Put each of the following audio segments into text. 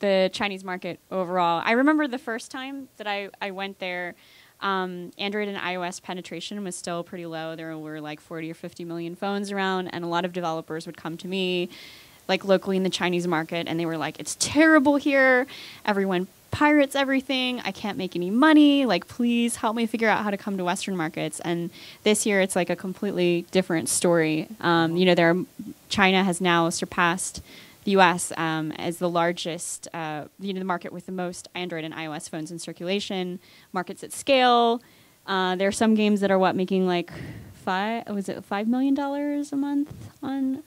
the Chinese market overall. I remember the first time that I went there, Android and iOS penetration was still pretty low. There were like 40 or 50 million phones around, and a lot of developers would come to me, like locally in the Chinese market, and they were like, "It's terrible here. Everyone pirates everything. I can't make any money. Like, please help me figure out how to come to Western markets." And this year, it's like a completely different story. China has now surpassed the U.S. As the largest, the market with the most Android and iOS phones in circulation. Markets at scale. There are some games that are making like $5 million a month on.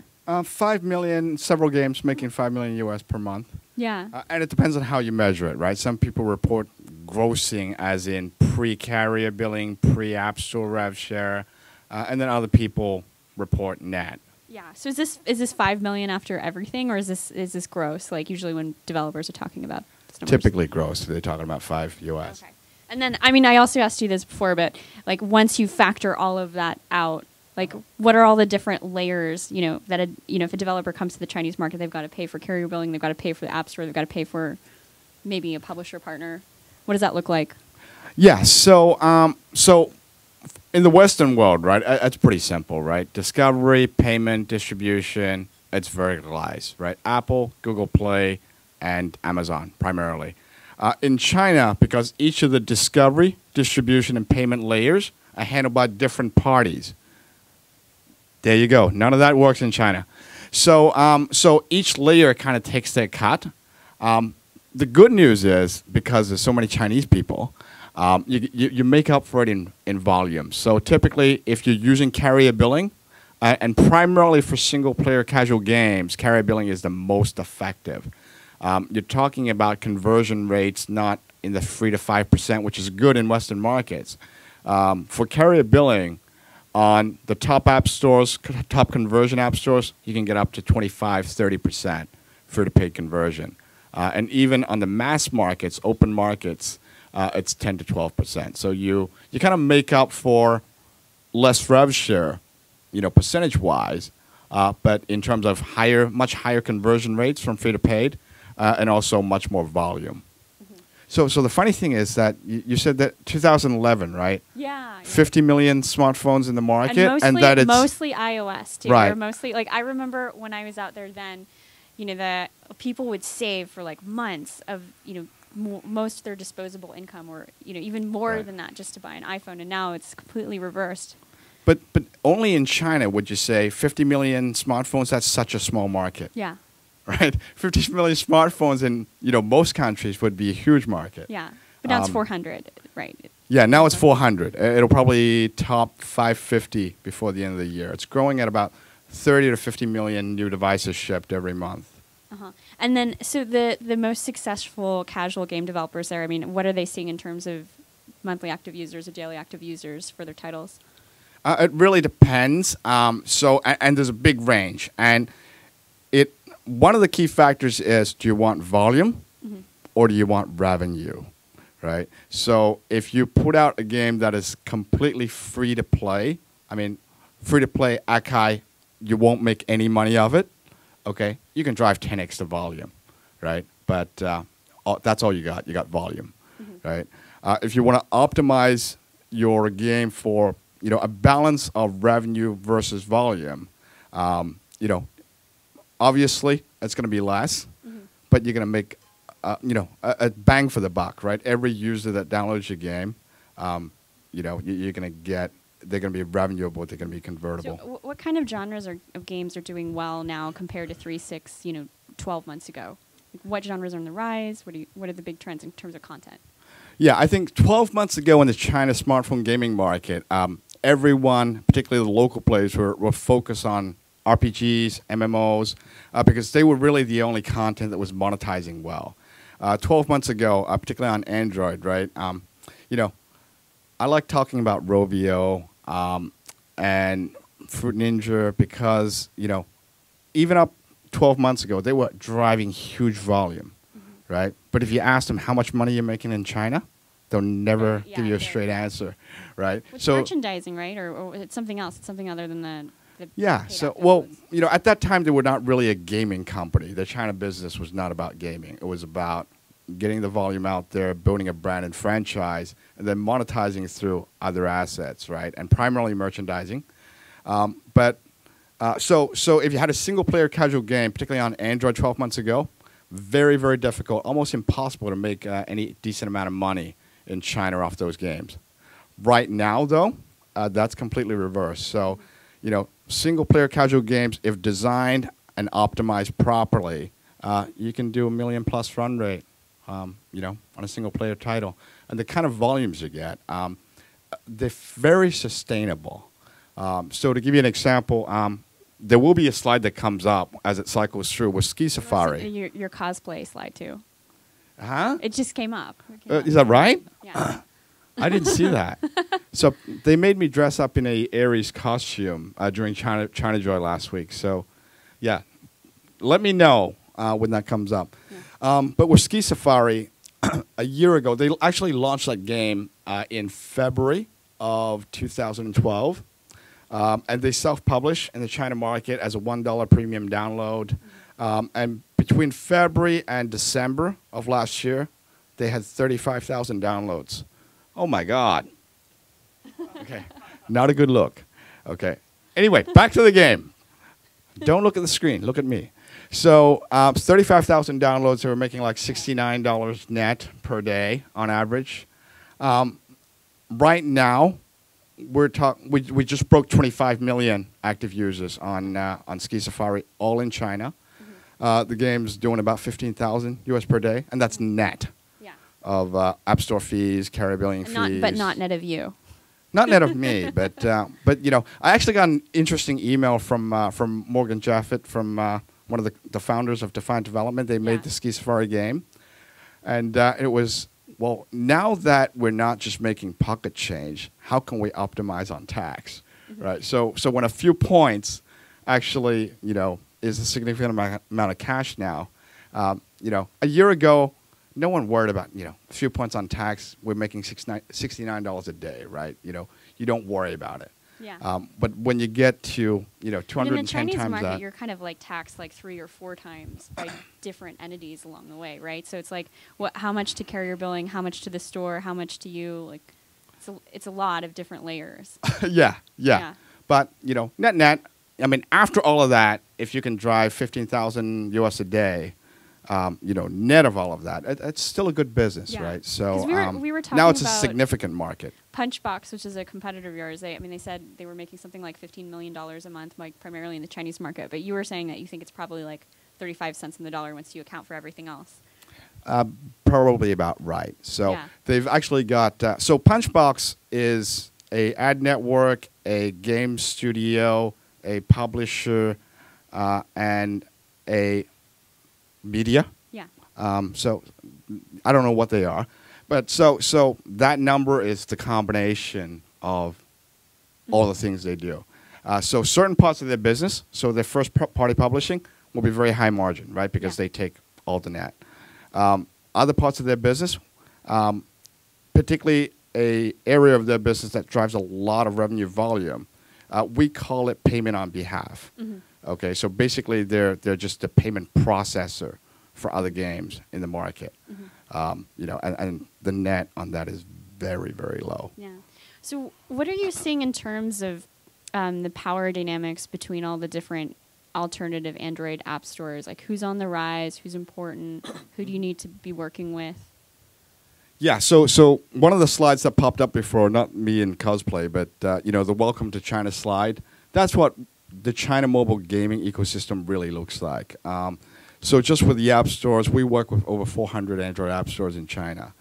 5 million, several games making 5 million US per month. Yeah. And it depends on how you measure it, right? Some people report grossing as in pre-carrier billing, pre-app store rev share, and then other people report net. Yeah. So is this 5 million after everything, or is this gross? Like usually when developers are talking about this numbers? Typically gross. They're talking about 5 US. Okay. And then I also asked you this before, but like once you factor all of that out, like what are all the different layers? That if a developer comes to the Chinese market, they've got to pay for carrier billing, they've got to pay for the app store, they've got to pay for maybe a publisher partner. What does that look like? Yeah. So in the Western world, right, it's pretty simple, right? Discovery, payment, distribution, it's verticalized, right? Apple, Google Play, and Amazon primarily. In China, because each of the discovery, distribution, and payment layers are handled by different parties. There you go. None of that works in China. So each layer kind of takes their cut. The good news is, because there's so many Chinese people, you make up for it in volume. So typically, if you're using carrier billing, and primarily for single-player casual games, carrier billing is the most effective. You're talking about conversion rates not in the 3 to 5%, which is good in Western markets. For carrier billing, on the top app stores, top conversion app stores, you can get up to 25-30% for the paid conversion. And even on the mass markets, open markets, it's 10 to 12%. So you kind of make up for less rev share, percentage-wise, but in terms of much higher conversion rates from free to paid, and also much more volume. So the funny thing is that you said that 2011, right? Yeah. 50 million smartphones in the market, and that it's mostly iOS too. Right. They're mostly I remember when I was out there then, the people would save for like months of most of their disposable income, or even more Right. than that, just to buy an iPhone. And now it's completely reversed. But only in China would you say 50 million smartphones? That's such a small market. Yeah. Right? 50 million smartphones in most countries would be a huge market. Yeah. But now it's 400, right? Yeah, now it's 400. It'll probably top 550 before the end of the year. It's growing at about 30 to 50 million new devices shipped every month. Uh-huh. And then, so the most successful casual game developers there, what are they seeing in terms of monthly active users or daily active users for their titles? It really depends. And there's a big range. And one of the key factors is, do you want volume or do you want revenue, right? So if you put out a game that is completely free to play, free to play Akai, you won't make any money of it, okay? You can drive 10x the volume, right? But that's all you got. You got volume, right? If you want to optimize your game for a balance of revenue versus volume, obviously, it's going to be less, but you're going to make, a bang for the buck, right? Every user that downloads your game, you're going to get. They're going to be revenueable. They're going to be convertible. So, what kind of genres of games are doing well now compared to 3, 6, 12 months ago? What genres are on the rise? What are the big trends in terms of content? Yeah, I think 12 months ago in the China smartphone gaming market, everyone, particularly the local players, were focused on RPGs, MMOs, because they were really the only content that was monetizing well. 12 months ago, particularly on Android, right? I like talking about Rovio and Fruit Ninja because, even up 12 months ago, they were driving huge volume, right? But if you ask them how much money you're making in China, they'll never give you a straight answer, right? It's merchandising, right? Or it's something else. It's something other than the Yeah. paid So, app well, downloads. at that time, they were not really a gaming company. The China business was not about gaming. It was about getting the volume out there, building a brand and franchise, and then monetizing through other assets, right? And primarily merchandising. So if you had a single-player casual game, particularly on Android 12 months ago, very, very difficult, almost impossible to make any decent amount of money in China off those games. Right now, though, that's completely reversed. So, single-player casual games, if designed and optimized properly, you can do $1 million+ run rate, on a single-player title. And the kind of volumes you get, they're very sustainable. So to give you an example, there will be a slide that comes up as it cycles through with Ski Safari. Your cosplay slide too. Huh? It just came up. Is that right? Yeah. I didn't see that. So they made me dress up in a Aries costume during China Joy last week. So, yeah, let me know when that comes up. Yeah. But with Ski Safari, a year ago, they actually launched that game in February of 2012. And they self-publish in the China market as a $1 premium download. And between February and December of last year, they had 35,000 downloads. Oh, my God. Okay. Not a good look. Okay. Anyway, back to the game. Don't look at the screen. Look at me. So 35,000 downloads. They were making like $69 net per day on average. Right now, we just broke 25 million active users on Ski Safari, all in China. The game's doing about 15,000 US per day, and that's net of App Store fees, carrier billing fees. But not net of you. Not net of me, but I actually got an interesting email from Morgan Jaffet, from one of the founders of Defiant Development. They made the Ski Safari game, and it was, well, now that we're not just making pocket change, how can we optimize on tax, right? So when a few points actually, is a significant amount of cash now, a year ago, no one worried about, a few points on tax. We're making $69 a day, right? You don't worry about it. Yeah. But when you get to, 210 in the Chinese times market, that, you're kind of like taxed like 3 or 4 times by different entities along the way, right? So it's like how much to carrier billing, how much to the store, how much to you. Like, it's a lot of different layers. Yeah. But net. I mean, after all of that, if you can drive 15,000 US a day, net of all of that, it's still a good business, right? So we were talking now it's a about significant market. Punchbox, which is a competitor of yours, they said they were making something like $15 million a month, like primarily in the Chinese market. But you were saying that you think it's probably like 35 cents on the dollar once you account for everything else. Probably about right. So they've actually got, so Punchbox is a ad network, a game studio, a publisher, and a media. Yeah. So I don't know what they are, but so that number is the combination of all the things they do. So certain parts of their business, so their first party publishing will be very high margin, right? Because they take all the net. Other parts of their business, particularly a area of their business that drives a lot of revenue volume, we call it payment on behalf. Okay, so basically they're just a payment processor for other games in the market. And the net on that is very, very low. Yeah. So what are you seeing in terms of the power dynamics between all the different alternative Android app stores? Like, who's on the rise? Who's important? Who do you need to be working with? Yeah, so one of the slides that popped up before, not me in cosplay, but the Welcome to China slide, that's what the China mobile gaming ecosystem really looks like. So just with the app stores, we work with over 400 Android app stores in China.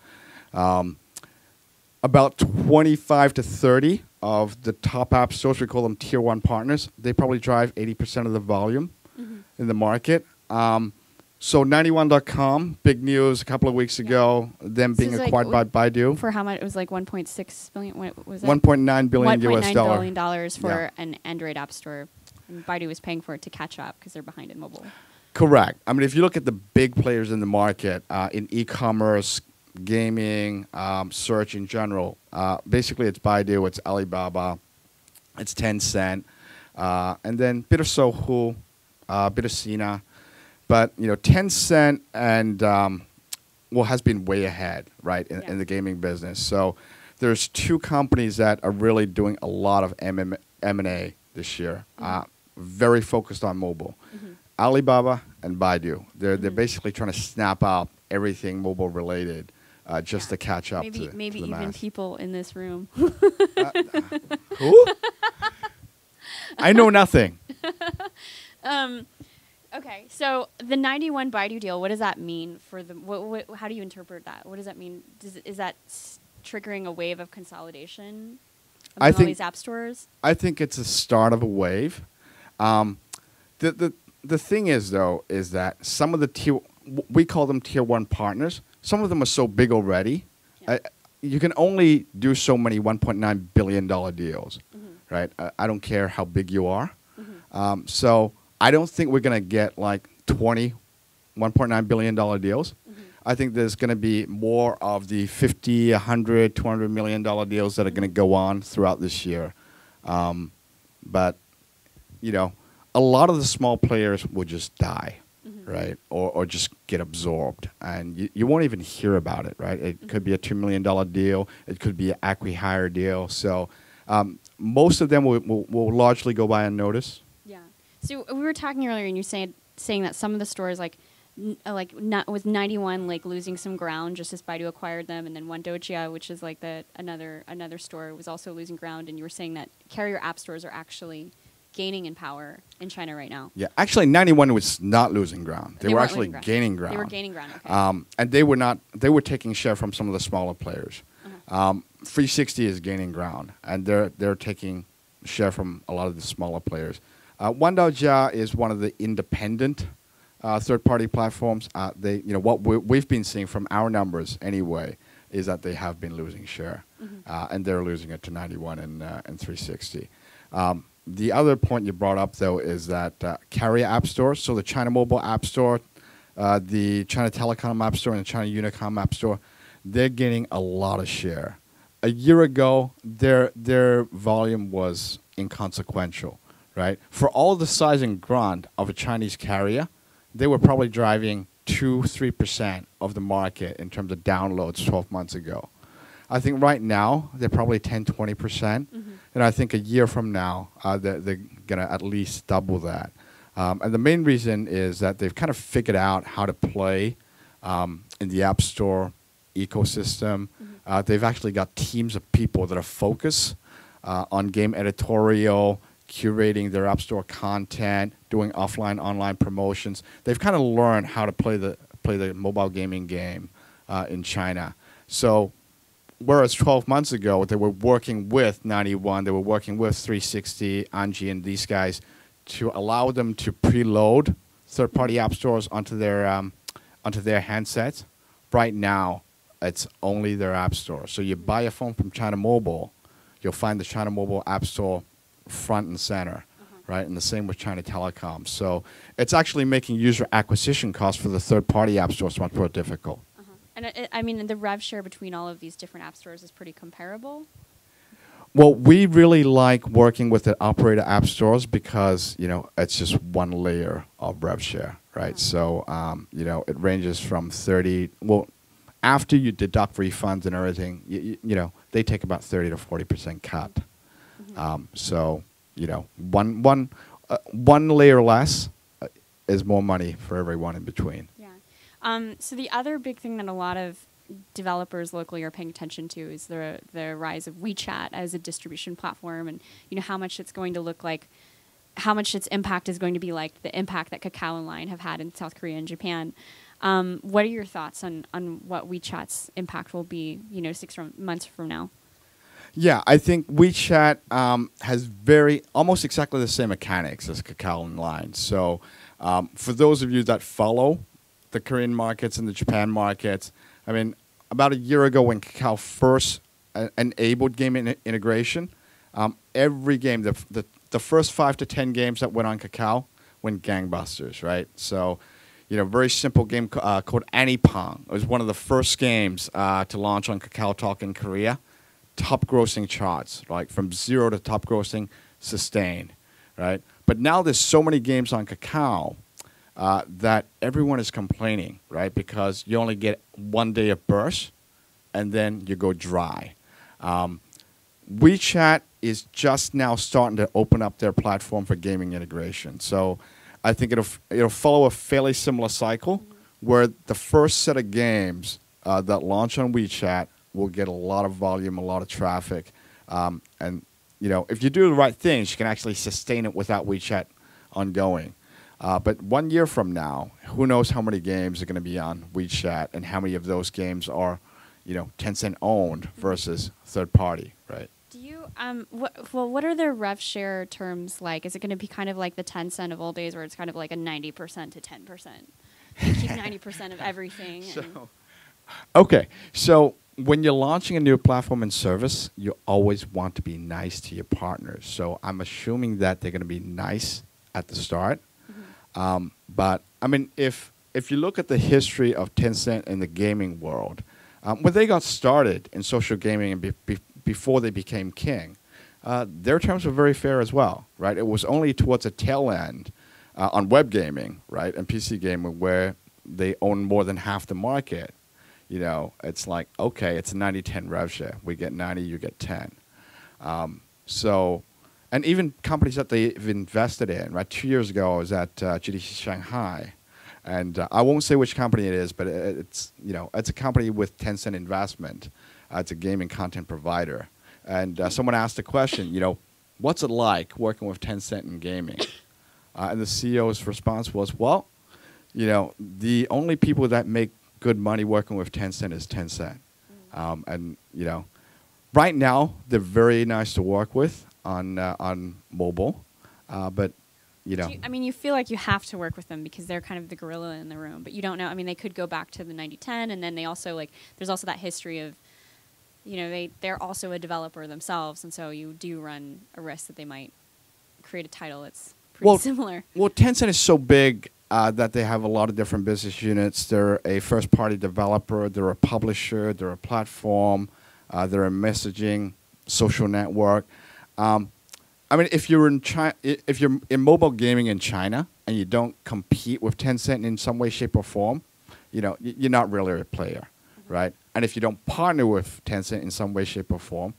About 25 to 30 of the top app stores, we call them tier 1 partners, they probably drive 80% of the volume in the market. So 91.com, big news a couple of weeks ago, them being acquired by Baidu. For how much? It was like 1.6 billion. What was that? $1.9 billion US $1.9 dollar. billion dollars for an Android app store. And Baidu was paying for it to catch up because they're behind in mobile. Correct. I mean, if you look at the big players in the market, in e-commerce, gaming, search in general, basically it's Baidu, it's Alibaba, it's Tencent. and then bit of Sohu, bit of Sina. But Tencent and has been way ahead, right, in the gaming business. So there's two companies that are really doing a lot of M&A this year, very focused on mobile. Alibaba and Baidu. They're basically trying to snap up everything mobile related, just to catch up. Maybe to the even mass. people in this room. Who? I know nothing. Okay, so the 91 Baidu deal, what does that mean for the? How do you interpret that? What does that mean? Is that triggering a wave of consolidation among all these app stores? I think it's a start of a wave. The thing is, though, is that some of the we call them tier one partners. Some of them are so big already. Yeah. You can only do so many $1.9 billion deals, right? I don't care how big you are. So I don't think we're going to get like 20 $1.9 billion deals. I think there's going to be more of the 50, 100, $200 million deals that are going to go on throughout this year. But, a lot of the small players will just die, right? Or just get absorbed. And you won't even hear about it, right? It could be a $2 million deal. It could be an acqui-hire deal. So most of them will largely go by unnoticed. Yeah. So we were talking earlier, and you saying that some of the stores, with 91 losing some ground just as Baidu acquired them, and then Wandojia, which is another store, was also losing ground. And you were saying that carrier app stores are actually gaining in power in China right now. Yeah, actually, 91 was not losing ground. They were actually gaining ground. They were gaining ground. Okay. And they were not. They were taking share from some of the smaller players. 360 is gaining ground, and they're taking share from a lot of the smaller players. Wandojia is one of the independent third-party platforms. What we've been seeing from our numbers anyway is that they have been losing share, and they're losing it to 91 and 360. The other point you brought up, though, is that carrier app stores, so the China Mobile App Store, the China Telecom App Store, and the China Unicom App Store, they're gaining a lot of share. A year ago, their volume was inconsequential, right? For all the size and grunt of a Chinese carrier, they were probably driving 2-3% of the market in terms of downloads 12 months ago. I think right now they're probably 10-20%, and I think a year from now they're going to at least double that. And the main reason is that they've kind of figured out how to play in the App Store ecosystem. They've actually got teams of people that are focused on game editorial, curating their App Store content, doing offline, online promotions. They've kind of learned how to play the mobile gaming game in China. So whereas 12 months ago, they were working with 91, they were working with 360, Anji, and these guys to allow them to preload third-party app stores onto their handsets. Right now, it's only their app store. So you buy a phone from China Mobile, you'll find the China Mobile App Store front and center, right? And the same with China Telecom. So it's actually making user acquisition costs for the third-party app stores much more difficult. And the rev share between all of these different app stores is pretty comparable? Well, we really like working with the operator app stores because, it's just one layer of rev share, right? So, it ranges from 30, after you deduct refunds and everything, they take about 30 to 40% cut. So, one layer less is more money for everyone in between. So the other big thing that a lot of developers locally are paying attention to is the rise of WeChat as a distribution platform, and how much it's going to look like, how much its impact is going to be like the impact that Kakao and Line have had in South Korea and Japan. What are your thoughts on what WeChat's impact will be, 6 months from now? Yeah, I think WeChat has almost exactly the same mechanics as Kakao and Line. So for those of you that follow the Korean markets and the Japan markets, about a year ago when Kakao first enabled game integration, every game, the first 5 to 10 games that went on Kakao went gangbusters, right? So, very simple game called Anipong. It was one of the first games to launch on KakaoTalk in Korea. Top grossing charts, like from 0 to top grossing, sustained, right? But now there's so many games on Kakao that everyone is complaining, right? Because you only get 1 day of burst, and then you go dry. WeChat is just now starting to open up their platform for gaming integration. So I think it'll follow a fairly similar cycle where the first set of games that launch on WeChat will get a lot of volume, a lot of traffic. And if you do the right things, you can actually sustain it without WeChat ongoing. But 1 year from now, who knows how many games are going to be on WeChat and how many of those games are, Tencent owned versus third party, right? Do you what are their rev share terms like? Is it going to be kind of like the Tencent of old days, where it's kind of like a 90% to 10%? You keep 90% of everything. So when you're launching a new platform and service, you always want to be nice to your partners. So I'm assuming that they're going to be nice at the start. But I mean, if you look at the history of Tencent in the gaming world, when they got started in social gaming and before they became king, their terms were very fair as well, right? It was only towards the tail end on web gaming, right, and PC gaming where they own more than half the market. It's like, okay, it's a 90-10 rev share. We get 90, you get 10. And even companies that they've invested in, right? 2 years ago, I was at GDC Shanghai, and I won't say which company it is, but it's a company with Tencent investment. It's a gaming content provider, and someone asked the question, what's it like working with Tencent in gaming? And the CEO's response was, well, the only people that make good money working with Tencent is Tencent, and right now they're very nice to work with on mobile, but you feel like you have to work with them because they're kind of the gorilla in the room, but you don't know. I mean, they could go back to the 90-10, and then they also there's also that history of, they're also a developer themselves, and so you do run a risk that they might create a title that's pretty similar. Well, Tencent is so big that they have a lot of different business units. They're a first-party developer, they're a publisher, they're a platform, they're a messaging social network. I mean, if you're in mobile gaming in China and you don't compete with Tencent in some way, shape, or form, you're not really a player, right? And if you don't partner with Tencent in some way, shape, or form,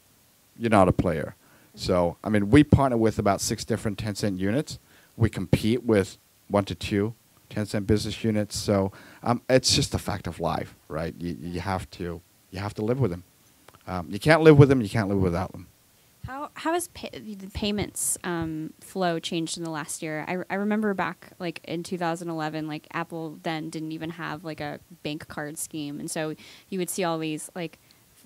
you're not a player. So, I mean, we partner with about 6 different Tencent units. We compete with 1 to 2 Tencent business units. So, it's just a fact of life, right? You have to live with them. You can't live with them. You can't live without them. How has the payments flow changed in the last year? I remember back in 2011, Apple then didn't even have a bank card scheme, and so you would see all these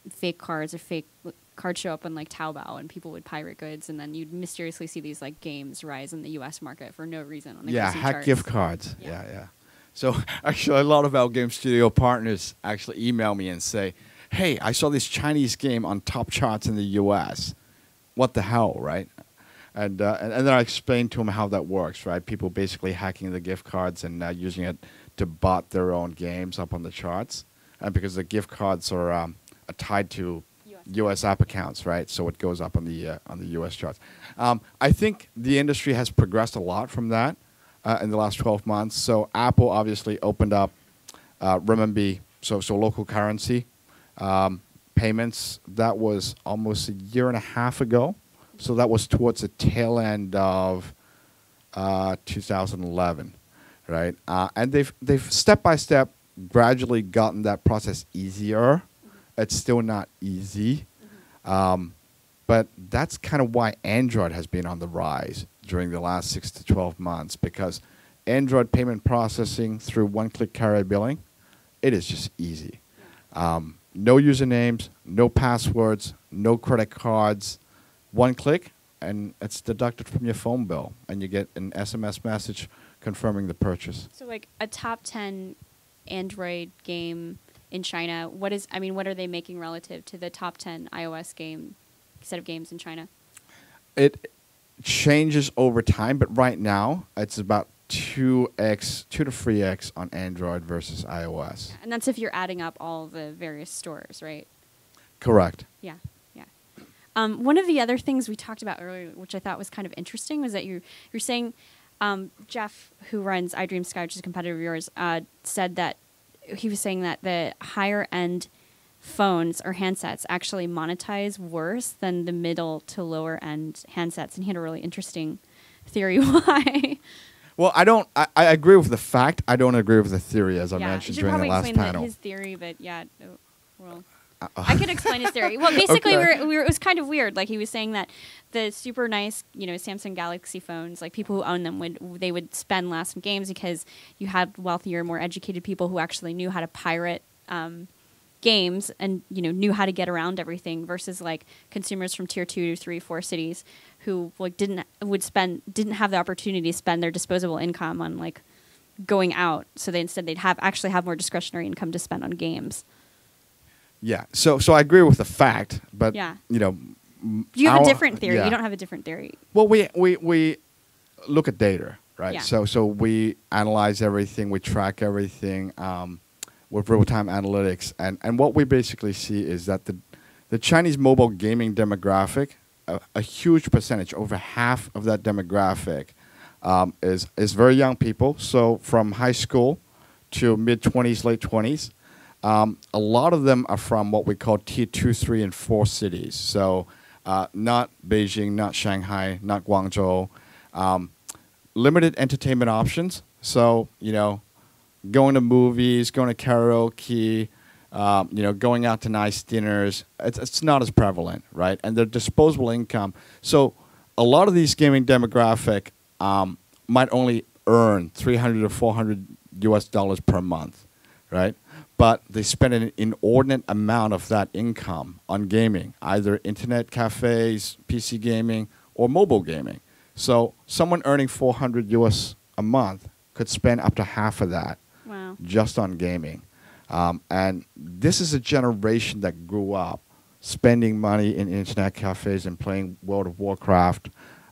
fake cards or fake cards show up on Taobao, and people would pirate goods, and then you'd mysteriously see these games rise in the U.S. market for no reason on the hack charts. Gift cards. Yeah. So actually, a lot of our game studio partners actually email me and say, "Hey, I saw this Chinese game on top charts in the U.S. What the hell, right?" And then I explained to them how that works, right? People basically hacking the gift cards and using it to bot their own games up on the charts, and because the gift cards are tied to U.S. app accounts, right? So it goes up on the U.S. charts. I think the industry has progressed a lot from that in the last 12 months. So Apple obviously opened up renminbi, so local currency. Payments, that was almost a year and a half ago. So that was towards the tail end of 2011, right? And they've step by step gradually gotten that process easier. It's still not easy, but that's kind of why Android has been on the rise during the last 6 to 12 months, because Android payment processing through one-click carrier billing, it is just easy. No usernames, no passwords, no credit cards. 1 click, and it's deducted from your phone bill, and you get an SMS message confirming the purchase. So, a top 10 Android game in China, what are they making relative to the top 10 iOS set of games in China? It changes over time, but right now it's about 2 to 3x on Android versus iOS. Yeah, and that's if you're adding up all the various stores, right? Correct. Yeah. One of the other things we talked about earlier, which I thought was kind of interesting, was that you're saying Jeff, who runs iDream Sky, which is a competitor of yours, said that he was saying that the higher end phones or handsets actually monetize worse than the middle to lower end handsets, and he had a really interesting theory why. Well, I agree with the fact. I don't agree with the theory, as I mentioned during the last panel. His theory, but well, I could explain his theory. Well, basically, Okay. it was kind of weird. Like he was saying that the super nice, Samsung Galaxy phones, like people who own them would spend less in games because you had wealthier, more educated people who actually knew how to pirate games and knew how to get around everything, versus like consumers from tier 2, 3, 4 cities who like didn't have the opportunity to spend their disposable income on like going out. So they'd actually have more discretionary income to spend on games. Yeah. So I agree with the fact, but Yeah. you have a different theory. Yeah. You don't have a different theory. Well, we look at data, right? Yeah. So we analyze everything, we track everything with real-time analytics, and what we basically see is that the Chinese mobile gaming demographic, a huge percentage, over half of that demographic, is very young people. So from high school to mid-20s, late 20s. A lot of them are from what we call tier 2, 3, and 4 cities. So not Beijing, not Shanghai, not Guangzhou. Limited entertainment options. So, going to movies, going to karaoke, going out to nice dinners. It's not as prevalent, right? And their disposable income. So a lot of these gaming demographic might only earn $300 to $400 per month, right? But they spend an inordinate amount of that income on gaming, either internet cafes, PC gaming, or mobile gaming. So someone earning $400 a month could spend up to half of that just on gaming. And this is a generation that grew up spending money in internet cafes and playing World of Warcraft,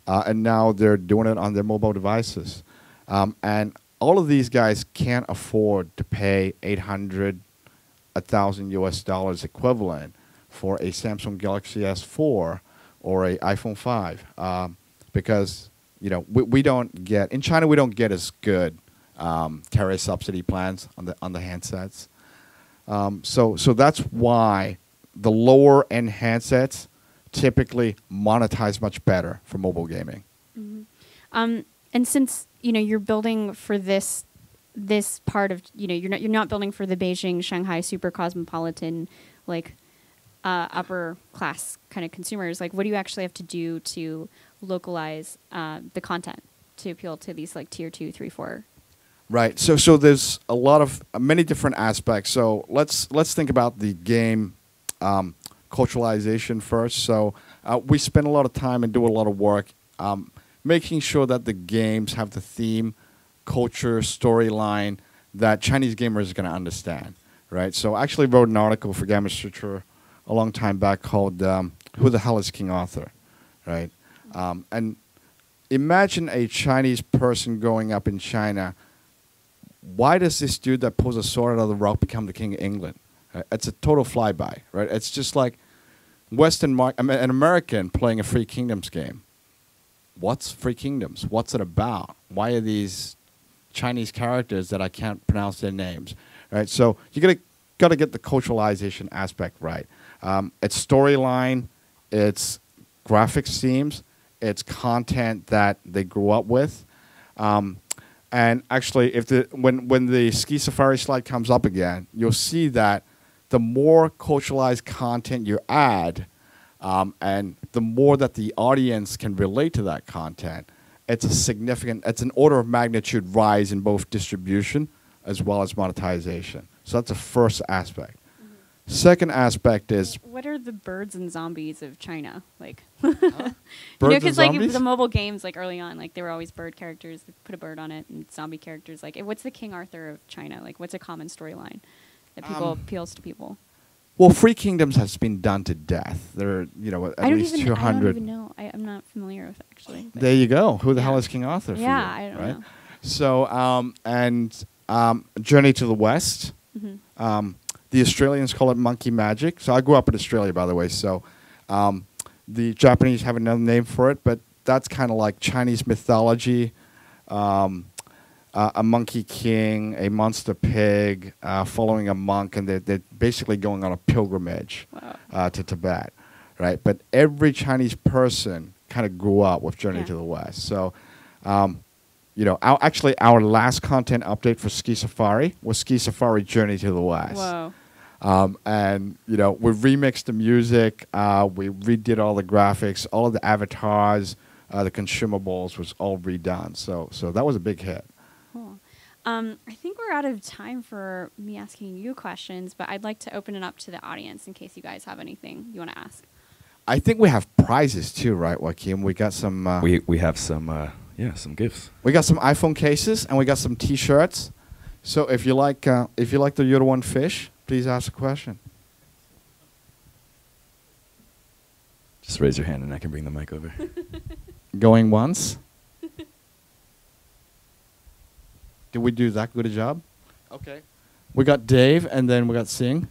and now they're doing it on their mobile devices. And all of these guys can't afford to pay $800, $1,000 equivalent for a Samsung Galaxy S4 or a iPhone 5, because we don't get in China. We don't get as good carrier subsidy plans on the handsets. So that's why the lower end handsets typically monetize much better for mobile gaming. Mm-hmm. And since you're building for this part of you're not building for the Beijing, Shanghai super cosmopolitan like upper class kind of consumers. Like, what do you actually have to do to localize the content to appeal to these like tier 2, 3, 4? Right. So there's a lot of many different aspects. So let's think about the game culturalization first. So we spend a lot of time and do a lot of work making sure that the games have the theme, culture, storyline that Chinese gamers are going to understand, right? So I actually wrote an article for Gamma Sutra a long time back called Who the Hell is King Arthur, right? And imagine a Chinese person growing up in China. Why does this dude that pulls a sword out of the rock become the king of England? It's a total flyby, right? It's just like an American playing a Free Kingdoms game. What's Free Kingdoms? What's it about? Why are these Chinese characters that I can't pronounce their names, right? So you got to get the culturalization aspect right. It's storyline, it's graphics themes, it's content that they grew up with. And actually, when the Ski Safari slide comes up again, you'll see that the more culturalized content you add, and the more that the audience can relate to that content, it's an order of magnitude rise in both distribution as well as monetization. So that's the first aspect. Mm-hmm. Second aspect is, what are the birds and zombies of China like? Birds and like zombies? the mobile games, like early on, like they were always bird characters. They put a bird on it, and zombie characters. Like, what's the King Arthur of China? Like, what's a common storyline that appeals to people? Well, Free Kingdoms has been done to death. There are, at least 200. I don't even know. I'm not familiar with it, actually. But There you go. Who the hell is King Arthur for you? I don't right? know. So, Journey to the West. Mm-hmm. The Australians call it monkey magic. So I grew up in Australia, by the way. So The Japanese have another name for it, but that's kind of like Chinese mythology. A monkey king, a monster pig, following a monk, and they're basically going on a pilgrimage to Tibet, right? But every Chinese person kind of grew up with Journey to the West. So, our last content update for Ski Safari was Ski Safari Journey to the West. Whoa. And we remixed the music, we redid all the graphics, all of the avatars, the consumables was all redone. So that was a big hit. Cool. I think we're out of time for me asking you questions, but I'd like to open it up to the audience in case you guys have anything you want to ask. I think we have prizes too, right, Joaquin? We got some. We have some gifts. We got some iPhone cases and we got some T-shirts. So if you like the You're the One fish, please ask a question. Just raise your hand and I can bring the mic over. Going once. Did we do that good a job? Okay. We got Dave, and then we got Singh.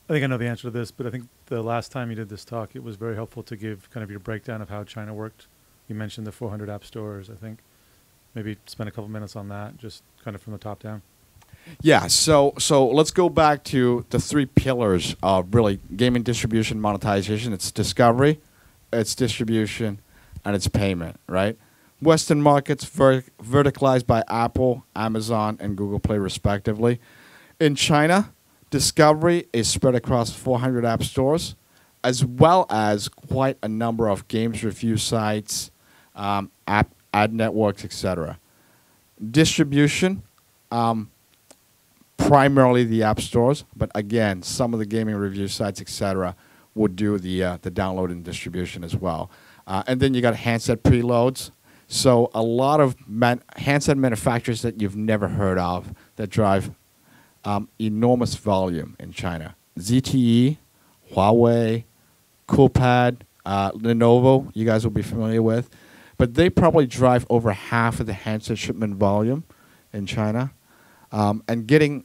I think I know the answer to this, but I think the last time you did this talk, it was very helpful to give kind of your breakdown of how China worked. You mentioned the 400 app stores, I think. Maybe spend a couple minutes on that, just kind of from the top down. Yeah, so let's go back to the three pillars of really gaming distribution, monetization. It's discovery, it's distribution, and it's payment, right? Western markets verticalized by Apple, Amazon, and Google Play respectively. In China, discovery is spread across 400 app stores, as well as quite a number of games review sites, ad networks, etc. Distribution, primarily the app stores, but again, some of the gaming review sites, etc., would do the download and distribution as well. And then you got handset preloads. So a lot of handset manufacturers that you've never heard of that drive enormous volume in China. ZTE, Huawei, Coolpad, Lenovo, you guys will be familiar with. But they probably drive over half of the handset shipment volume in China. And getting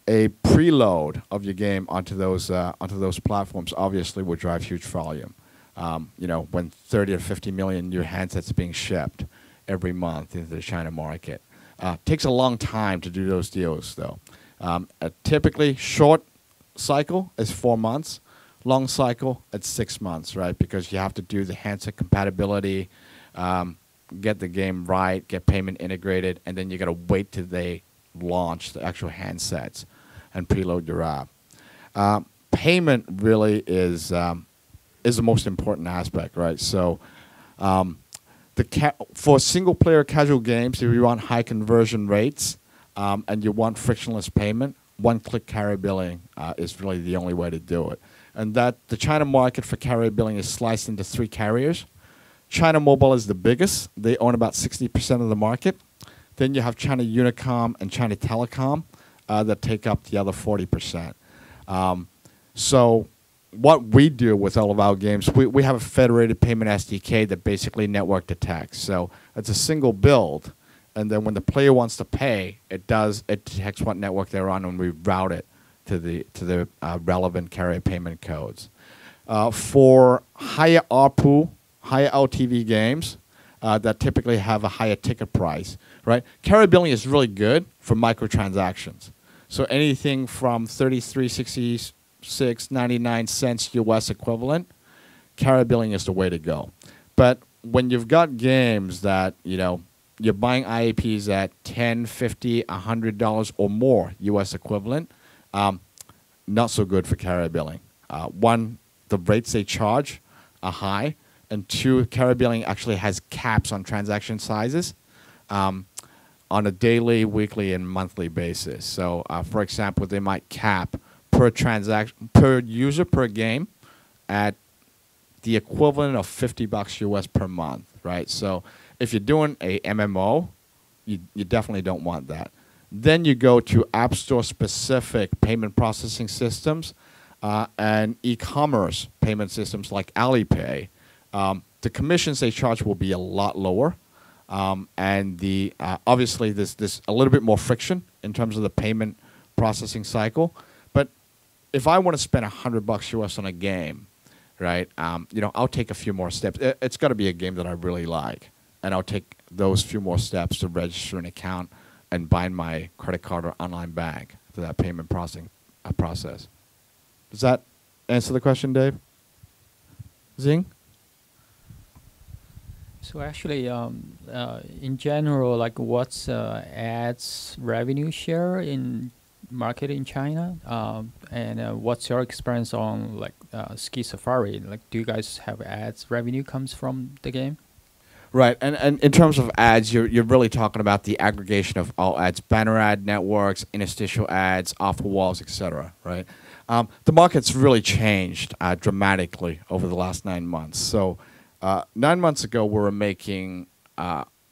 a preload of your game onto those platforms obviously would drive huge volume. When 30 or 50 million new handsets are being shipped every month into the China market. Takes a long time to do those deals, though. Typically, short cycle is 4 months. Long cycle, it's 6 months, right? Because you have to do the handset compatibility, get the game right, get payment integrated, and then you got to wait till they launch the actual handsets and preload your app. Payment really is the most important aspect, right? So for single-player casual games, if you want high conversion rates and you want frictionless payment, one-click carrier billing is really the only way to do it. And that the China market for carrier billing is sliced into 3 carriers. China Mobile is the biggest. They own about 60% of the market. Then you have China Unicom and China Telecom that take up the other 40%. So what we do with all of our games, we have a federated payment SDK that basically network detects. So it's a single build, and then when the player wants to pay, it detects what network they're on, and we route it to the relevant carrier payment codes. For higher ARPU, higher LTV games that typically have a higher ticket price, right? Carrier billing is really good for microtransactions. So anything from 33.66.99 cents US equivalent, carrier billing is the way to go. But when you've got games that, you're buying IAPs at $10, $50, $100 or more US equivalent, not so good for carrier billing. One, the rates they charge are high, and 2, carrier billing actually has caps on transaction sizes on a daily, weekly, and monthly basis. So, for example, they might cap per user per game at the equivalent of $50 US per month, right? So if you're doing a MMO, you definitely don't want that. Then you go to App Store specific payment processing systems and e-commerce payment systems like Alipay. The commissions they charge will be a lot lower. And obviously there's a little bit more friction in terms of the payment processing cycle. But if I want to spend $100 US on a game, right? I'll take a few more steps. It's got to be a game that I really like, and I'll take those few more steps to register an account and bind my credit card or online bank to that payment process. Does that answer the question, Dave? Zing? So actually, in general, like what's ads revenue share in market in China, and what's your experience on like Ski Safari? Like, do you guys have ads revenue comes from the game? Right, and in terms of ads, you're really talking about the aggregation of all ads, banner ad networks, interstitial ads, offer walls, etc. Right, the market's really changed dramatically over the last 9 months. So 9 months ago, we were making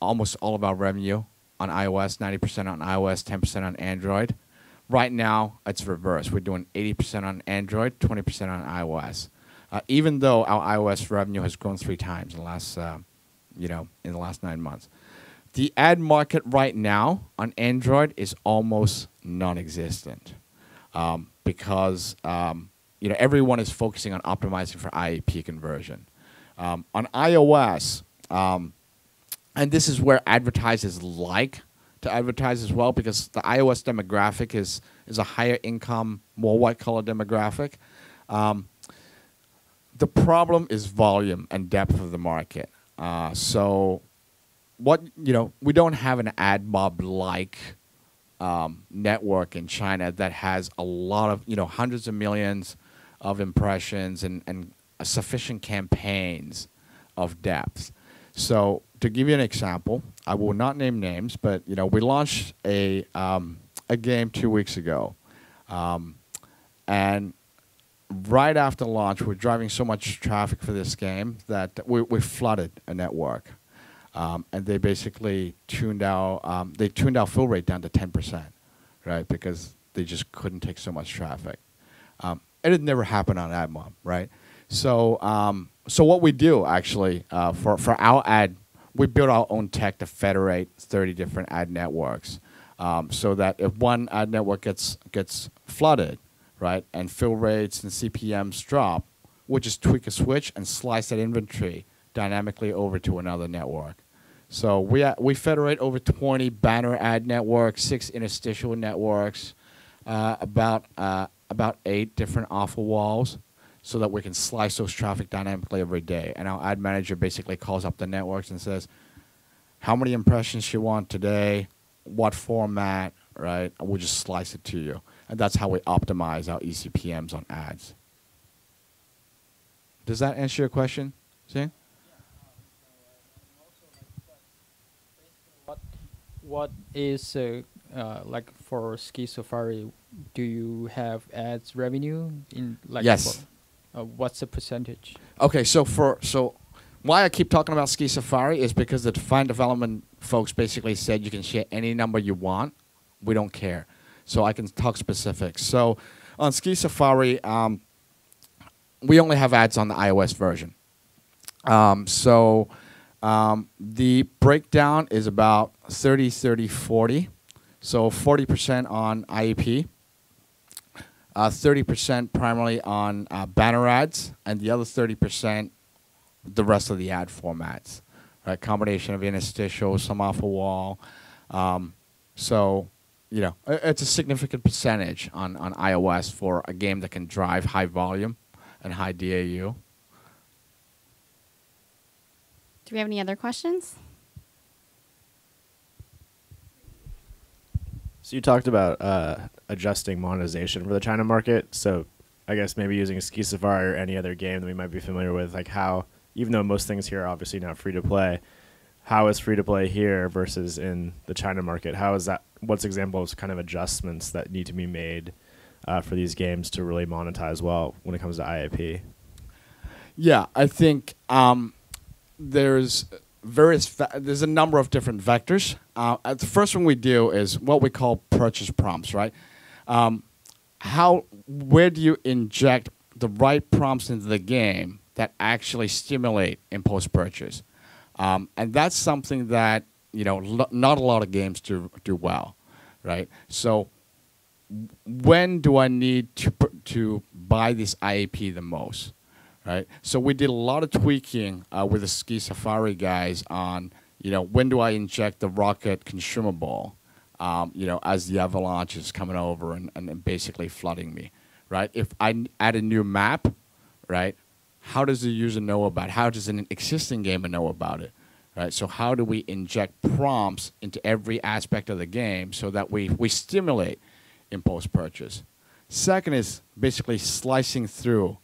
almost all of our revenue on iOS, 90% on iOS, 10% on Android. Right now, it's reversed. We're doing 80% on Android, 20% on iOS. Even though our iOS revenue has grown 3 times in the last in the last 9 months. The ad market right now on Android is almost non-existent because everyone is focusing on optimizing for IAP conversion. On iOS, and this is where advertisers like to advertise as well, because the iOS demographic is a higher income, more white-collar demographic. The problem is volume and depth of the market. So we don't have an AdMob like network in China that has a lot of, hundreds of millions of impressions and sufficient campaigns of depth. So to give you an example, I will not name names, but we launched a game 2 weeks ago, and right after launch, we're driving so much traffic for this game that we flooded a network, and they basically tuned our fill rate down to 10%, right? Because they just couldn't take so much traffic. It had never happened on AdMob, right? So what we do actually for our ad, we built our own tech to federate 30 different ad networks, so that if one ad network gets flooded, right, and fill rates and CPMs drop, we'll just tweak a switch and slice that inventory dynamically over to another network. So we federate over 20 banner ad networks, 6 interstitial networks, about 8 different offer walls, so that we can slice those traffic dynamically every day. And our ad manager basically calls up the networks and says, how many impressions you want today, what format, right? And we'll just slice it to you. And that's how we optimize our eCPMs on ads. Does that answer your question, Zing? What is like for Ski Safari? Do you have ads revenue in like? Yes. What's the percentage? Okay, so why I keep talking about Ski Safari is because the Defined Development folks basically said you can share any number you want. We don't care. So I can talk specifics. So on Ski Safari, we only have ads on the iOS version. The breakdown is about 30, 30, 40. So 40% on IAP, 30% primarily on banner ads, and the other 30% the rest of the ad formats. Right, combination of interstitial, some off a wall. It's a significant percentage on iOS for a game that can drive high volume and high DAU. Do we have any other questions? So you talked about adjusting monetization for the China market. So I guess maybe using Ski Safari or any other game that we might be familiar with, like how, even though most things here are obviously not free to play, how is free to play here versus in the China market? How is that? What's examples kind of adjustments that need to be made for these games to really monetize well when it comes to IAP? Yeah, I think there's a number of different vectors. The first one we do is what we call purchase prompts, right? Where do you inject the right prompts into the game that actually stimulate impulse purchase? And that's something that not a lot of games do well, right? So when do I need to buy this IAP the most, right? So we did a lot of tweaking with the Ski Safari guys on, when do I inject the Rocket consumable, as the avalanche is coming over and basically flooding me, right? If I add a new map, right, how does the user know about it? How does an existing gamer know about it, right? So how do we inject prompts into every aspect of the game so that we stimulate in post-purchase? Second is basically slicing through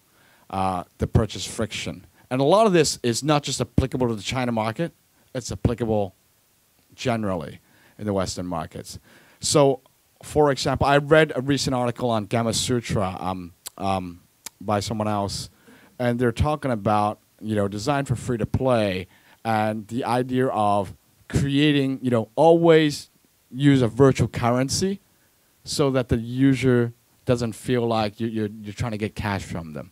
the purchase friction. And a lot of this is not just applicable to the China market, it's applicable generally in the Western markets. So, for example, I read a recent article on Gamma Sutra by someone else, and they're talking about, design for free-to-play and the idea of creating, always use a virtual currency so that the user doesn't feel like you're trying to get cash from them.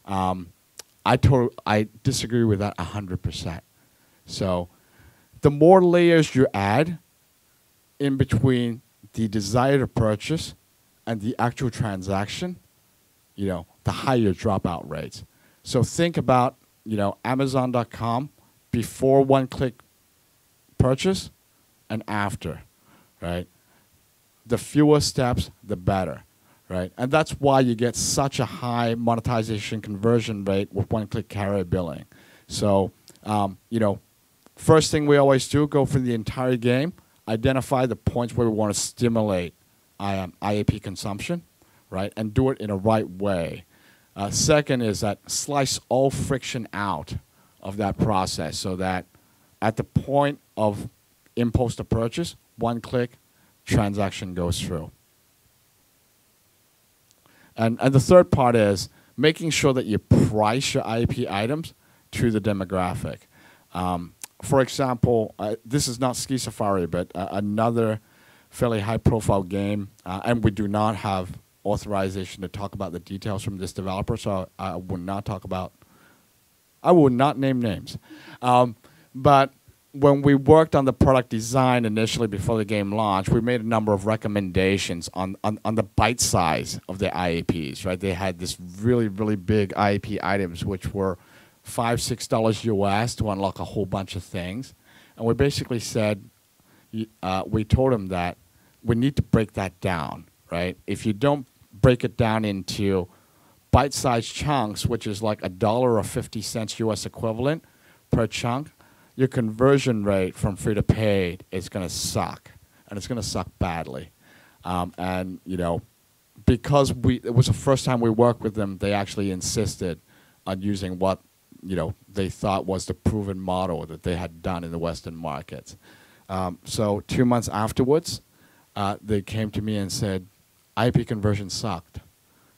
I disagree with that 100%. So the more layers you add in between the desire to purchase and the actual transaction, the higher dropout rates. So think about, Amazon.com before one-click purchase and after, right? The fewer steps, the better, right? And that's why you get such a high monetization conversion rate with one-click carrier billing. So, first thing we always do, go for the entire game, identify the points where we want to stimulate IAP consumption, right? And do it in a right way. Second is that slice all friction out of that process so that at the point of impulse to purchase, one click, transaction goes through. And the third part is making sure that you price your IAP items to the demographic. For example, this is not Ski Safari, but another fairly high-profile game, and we do not have authorization to talk about the details from this developer, so I will not name names. But when we worked on the product design initially before the game launched, we made a number of recommendations on the bite size of the IAPs, right? They had this really, really big IAP items, which were $5, $6 US to unlock a whole bunch of things. And we basically said, we told them that we need to break that down, right? If you don't break it down into bite-sized chunks, which is like $1 or 50 cents US equivalent per chunk, your conversion rate from free to paid is going to suck, and it's going to suck badly. And because it was the first time we worked with them, they actually insisted on using what they thought was the proven model that they had done in the Western markets. So 2 months afterwards, they came to me and said, IP conversion sucked.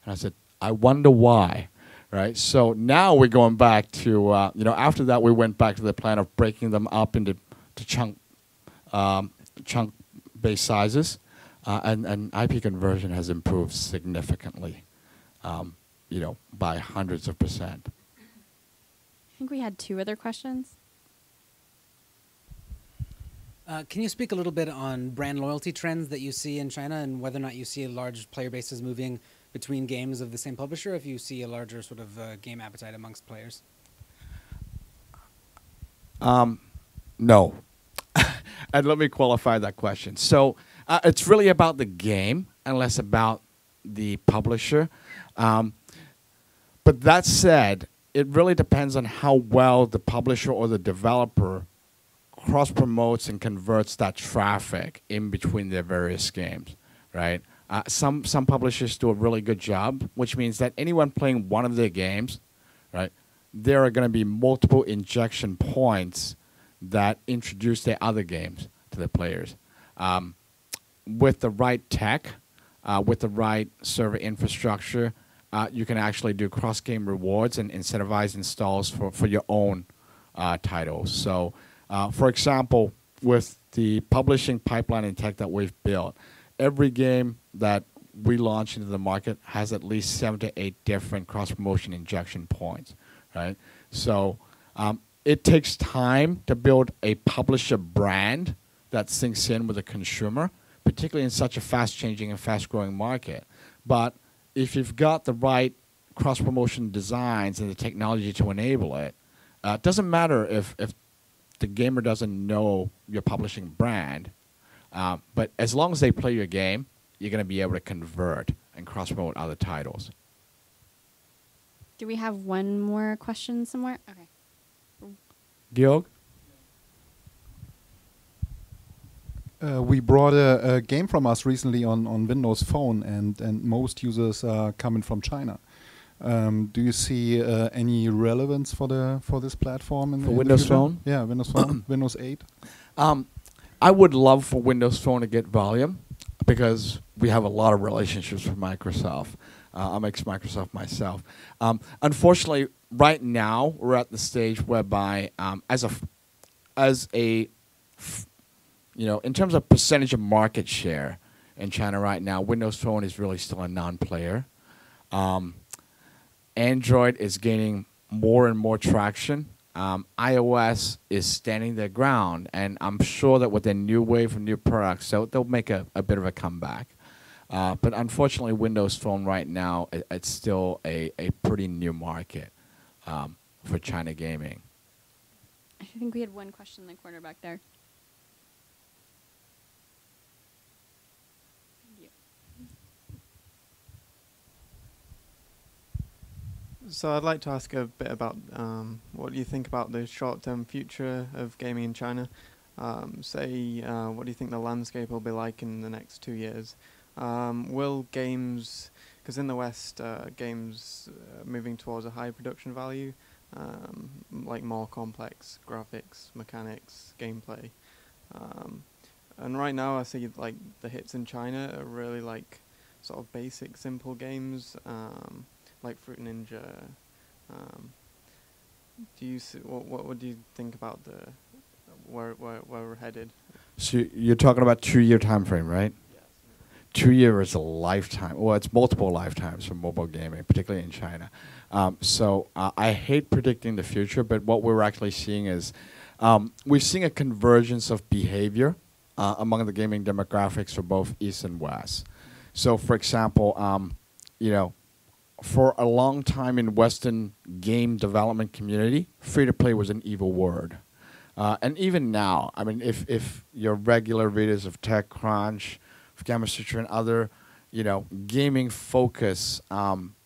And I said, I wonder why, right? So now we're going back to, after that we went back to the plan of breaking them up into chunk-based sizes, and IP conversion has improved significantly, by hundreds of percent. I think we had 2 other questions. Can you speak a little bit on brand loyalty trends that you see in China and whether or not you see large player bases moving between games of the same publisher, if you see a larger sort of game appetite amongst players? No. And let me qualify that question. So it's really about the game and less about the publisher. But that said, it really depends on how well the publisher or the developer cross-promotes and converts that traffic in between their various games, right? Some publishers do a really good job, which means that anyone playing one of their games, right, there are going to be multiple injection points that introduce their other games to the players. With the right tech, with the right server infrastructure, you can actually do cross-game rewards and incentivize installs for your own titles. So, for example, with the publishing pipeline and tech that we've built, every game that we launch into the market has at least 7 to 8 different cross-promotion injection points, right? So it takes time to build a publisher brand that sinks in with the consumer, particularly in such a fast-changing and fast-growing market. But if you've got the right cross-promotion designs and the technology to enable it, it doesn't matter if the gamer doesn't know your publishing brand, but as long as they play your game, you're going to be able to convert and cross-promote other titles. Do we have one more question somewhere? Okay. Georg? We brought a game from us recently on Windows Phone, and most users are coming from China. Do you see any relevance for this platform in For the Windows future? Phone? Yeah, Windows Phone, Windows 8. I would love for Windows Phone to get volume because we have a lot of relationships with Microsoft. I'm ex-Microsoft myself. Unfortunately, right now we're at the stage whereby, in terms of percentage of market share in China right now, Windows Phone is really still a non-player. Android is gaining more and more traction. iOS is standing their ground, and I'm sure that with their new wave of new products, they'll make a bit of a comeback. But unfortunately, Windows Phone right now, it's still a pretty new market for China gaming. I think we had one question in the corner back there. So I'd like to ask a bit about what do you think about the short-term future of gaming in China? What do you think the landscape will be like in the next 2 years? Will games, because in the West, games moving towards a high production value, like more complex graphics, mechanics, gameplay. And right now I see like the hits in China are really like sort of basic, simple games, like Fruit Ninja. Do you see, what would you think about where we're headed? So you're talking about 2-year time frame, right? Yes. 2 year is a lifetime. Well, it's multiple lifetimes for mobile gaming, particularly in China. I hate predicting the future, but what we're actually seeing is we're seeing a convergence of behavior among the gaming demographics for both East and West. So, for example, for a long time in Western game development community, free-to-play was an evil word. And even now, I mean, if you're regular readers of TechCrunch, of Gamasutra, and other, gaming focus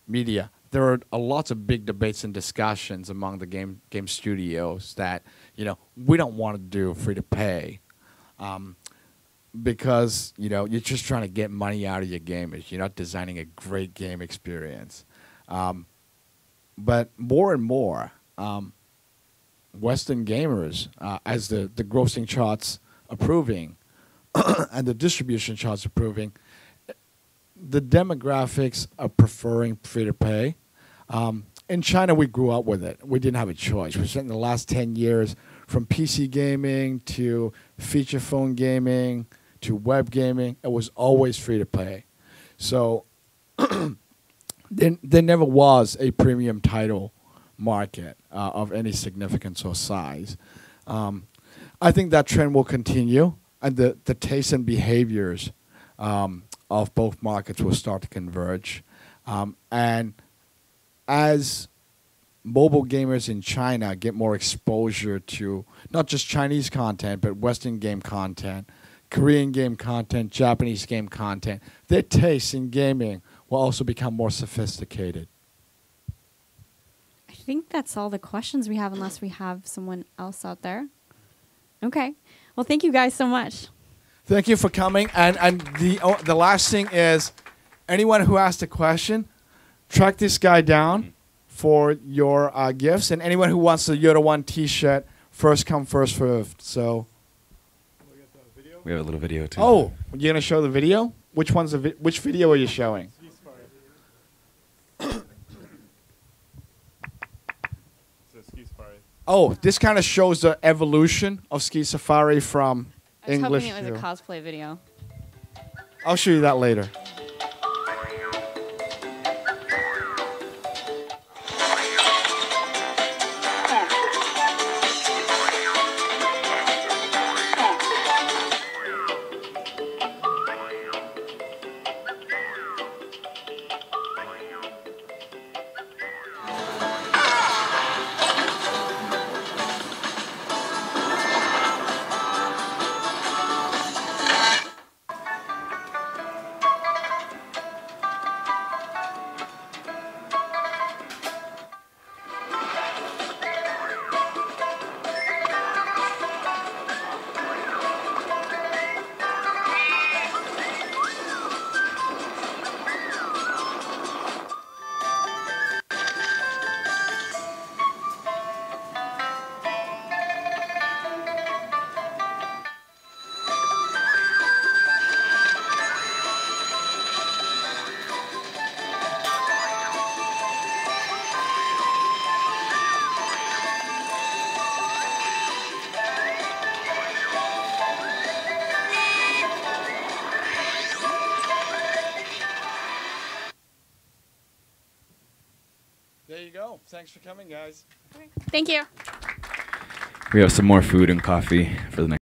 media, there are lots of big debates and discussions among the game studios that, we don't want to do free-to-pay. Because, you're just trying to get money out of your gamers. You're not designing a great game experience. But more and more, Western gamers, as the grossing charts are proving, and the distribution charts are proving, the demographics are preferring free-to-pay. In China, we grew up with it. We didn't have a choice. We spent the last 10 years from PC gaming to feature phone gaming to web gaming. It was always free-to-play. So there never was a premium title market of any significance or size. I think that trend will continue, and the tastes and behaviors of both markets will start to converge. And as mobile gamers in China get more exposure to not just Chinese content, but Western game content, Korean game content, Japanese game content, their tastes in gaming will also become more sophisticated. I think that's all the questions we have, unless we have someone else out there. Okay. Well, thank you guys so much. Thank you for coming. And the last thing is, anyone who asked a question, track this guy down for your gifts. And anyone who wants the Yoda One T-shirt, first come, first served. So. We have a little video too. Oh, you're gonna show the video? Which one's which video are you showing? Oh, this kind of shows the evolution of Ski Safari from I was English. hoping it was a cosplay video. I'll show you that later. Thanks for coming, guys. Thank you. We have some more food and coffee for the next.